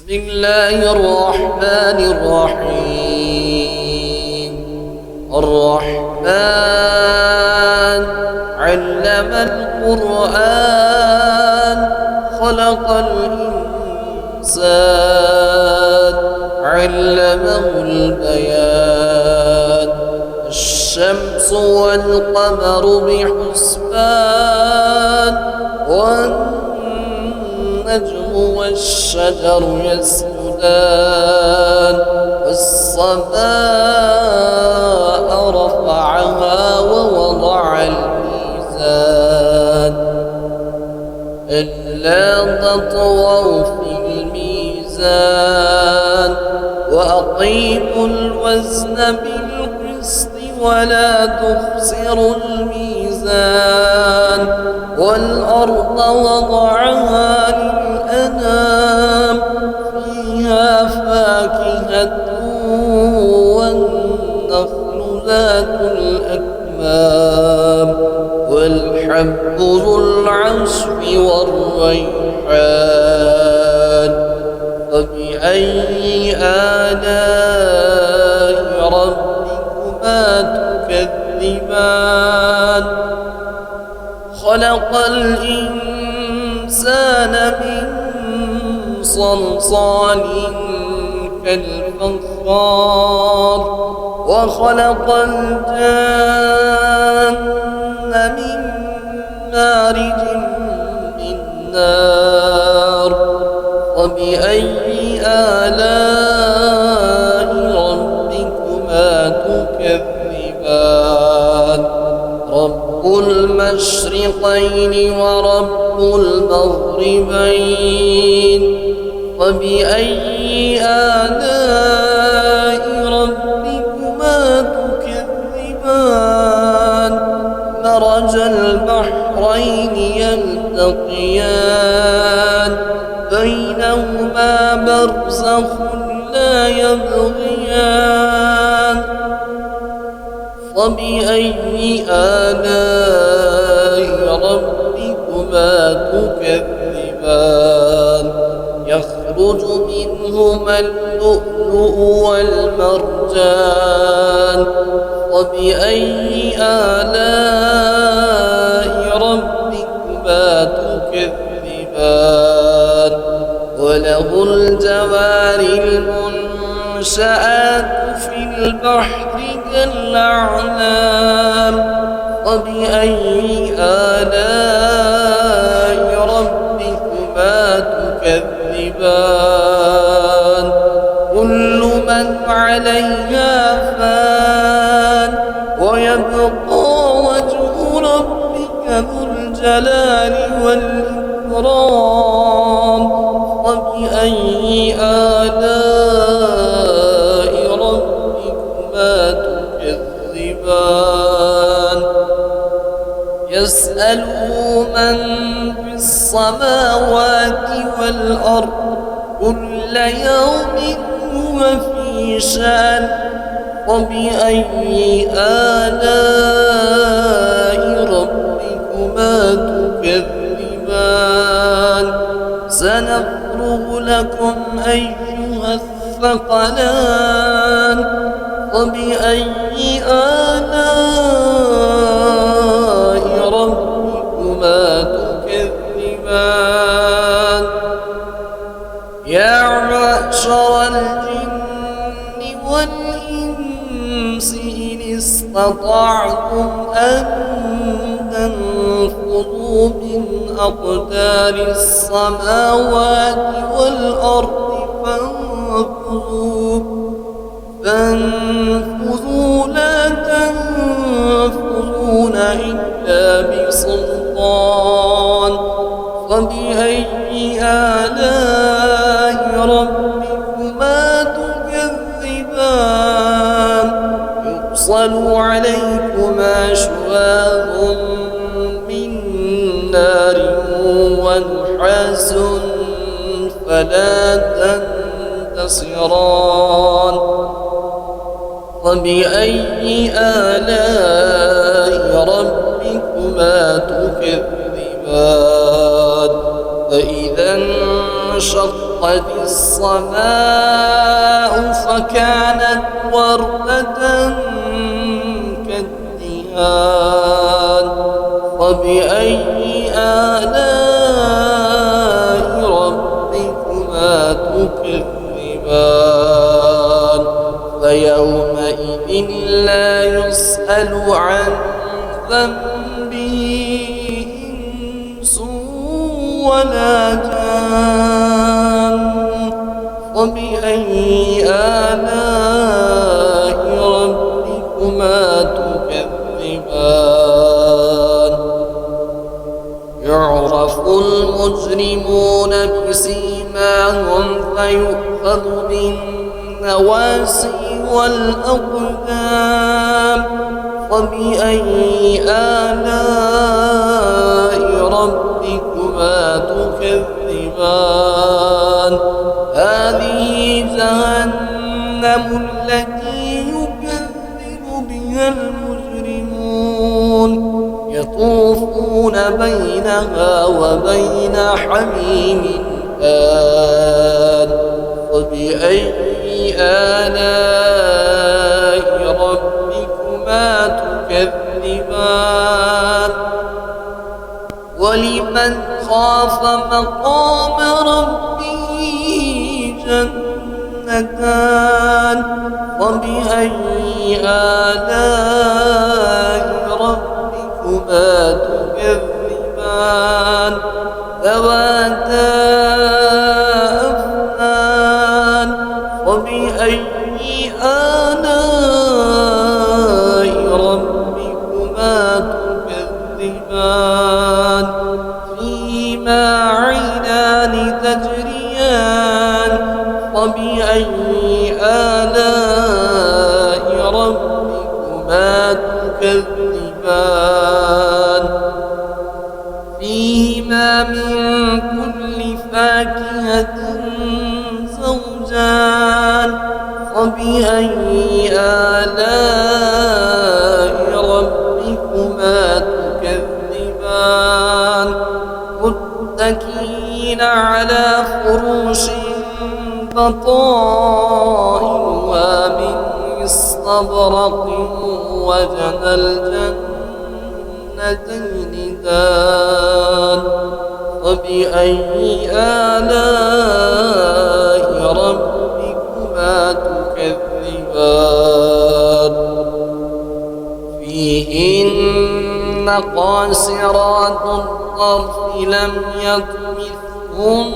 بسم الله الرحمن الرحيم. الرحمن علم القرآن خلق الإنسان علمه البيان. الشمس والقمر بحسبان والنجم والشجر يسجدان. والسماء رفعها ووضع الميزان ألا تطغوا في الميزان وأقيموا الوزن بالقسط ولا تخسروا الميزان. والأرض وضعها للأنام فيها فاكهة والنخل ذات الأكمام والحب ذو العصف والريحان. فبأي آلاء ربكما تكذبان؟ خلق الإنسان من صلصال كالفخار وخلق الجن من مارج من نار. فبأي آلاء ربكما تكذبان؟ رب المشرقين ورب المغربين. فبأي آلاء ربكما تكذبان؟ مرج البحرين يلتقيان بينهما برزخ لا يبغيان. فبأي آلاء ربكما تكذبان؟ يخرج منهما اللؤلؤ والمرجان. فبأي آلاء ربكما تكذبان؟ وله الجوار المنشآت في البحر كالأعلام. فبأي آلاء ربكما تكذبان؟ كل من عليها فان ويبقى وجه ربك ذو الجلال والإكرام. فبأي آلاء ربكما تكذبان؟ يسأله من في السماوات والأرض كل يوم هو في شأن. وبأي آلاء ربكما تكذبان؟ سنفرغ لكم أيها الثقلان. وبأي آلاء ربكما تكذبان؟ يا معشر الجن والإنس إن استطعتم أن تنفذوا من أقدار السماوات والأرض فانفذوا لا تنفذون إلا بسلطان. فبأي آلاء ربكما تكذبان؟ يرسل عليكما شواظ من نار ونحاس فلا تنتصران. فبأي آلاء ربكما تكذبان؟ فإذا انشق وانشقت السماء فكانت وردة كالدهان فبأي آلاء ربكما تكذبان فيومئذ لا يسأل عن ذنبه إنس ولا جان فبأي آلاء ربكما تكذبان يعرف المجرمون بسيماهم فيؤخذ بالنواسي والأقدام فبأي آلاء ربكما تكذبان هذه جهنم التي يكذب بها المجرمون يطوفون بينها وبين حميم آن فبأي آلاء ربكما تكذبان ولمن خاف مقام ربه جنتان فبأي آلاء ربكما تكذبان ذواتا أفنان فبأي آلاء ربكما تكذبان فيهما عينان تجريان فبأي آلاء ربكما تكذبان فيهما من كل فاكهة زوجان فبأي آلاء ربكما تكذبان متكئين على فروش بطائنها من استبرق وجنى الجنتين دان فبأي آلاء ربكما تكذبان فيهن قاصرات الطرف لم يطمثهن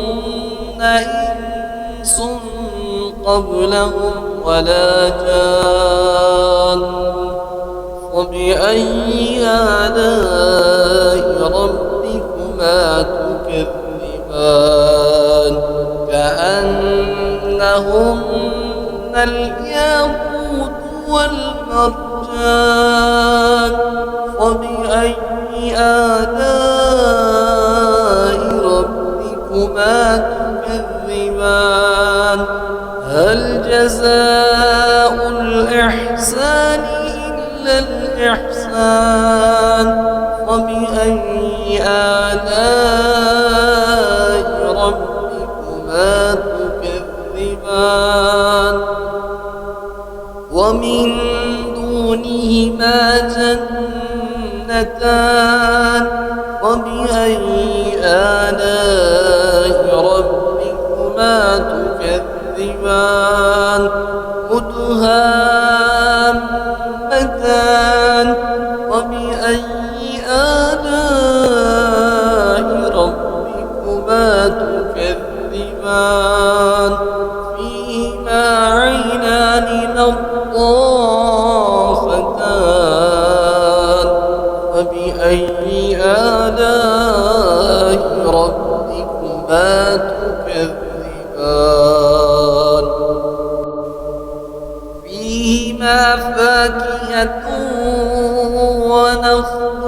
إنس قبلهم ولا جان فبأي آلاء ربكما تكذبان كأنهن الياقوت والمرجان فبأي آلاء ربكما تكذبان هل جزاء الإحسان إلا الإحسان فبأي آلاء ربكما تكذبان ومن دونهما جنتان فبأي آلاء ربكما تكذبان مدهامتان فبأي آلاء ربكما تكذبان فيهما عينان نضاختان فبأي آلاء ربكما تكذبان فيهما فاكهة ونخل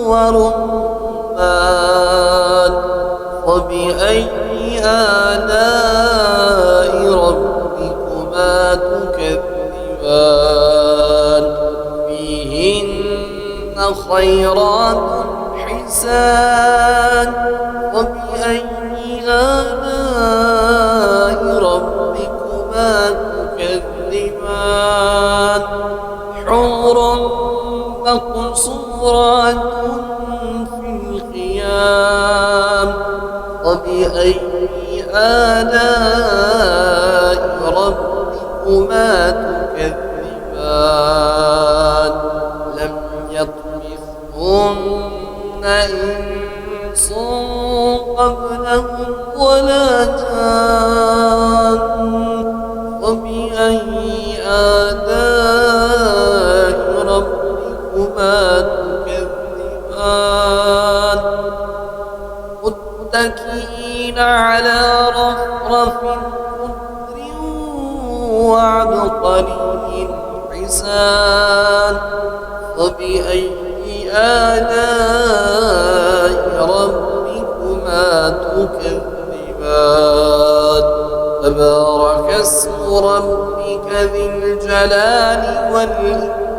ورمان فبأي آلاء ربكما تكذبان فيهن خيرات حسان فبأي آلاء ربكما تكذبان حور مقصورات في الخيام فبأي آلاء ربكما تكذبان لم يطمثهن إنس قبلهم ولا جان فبأي آلاء ربكما تكذبان متكئين على رفرف خضر وعبقري حسان فبأي آلاء ربكما تكذبان تبارك اسم ربك ذي الجلال والإكرام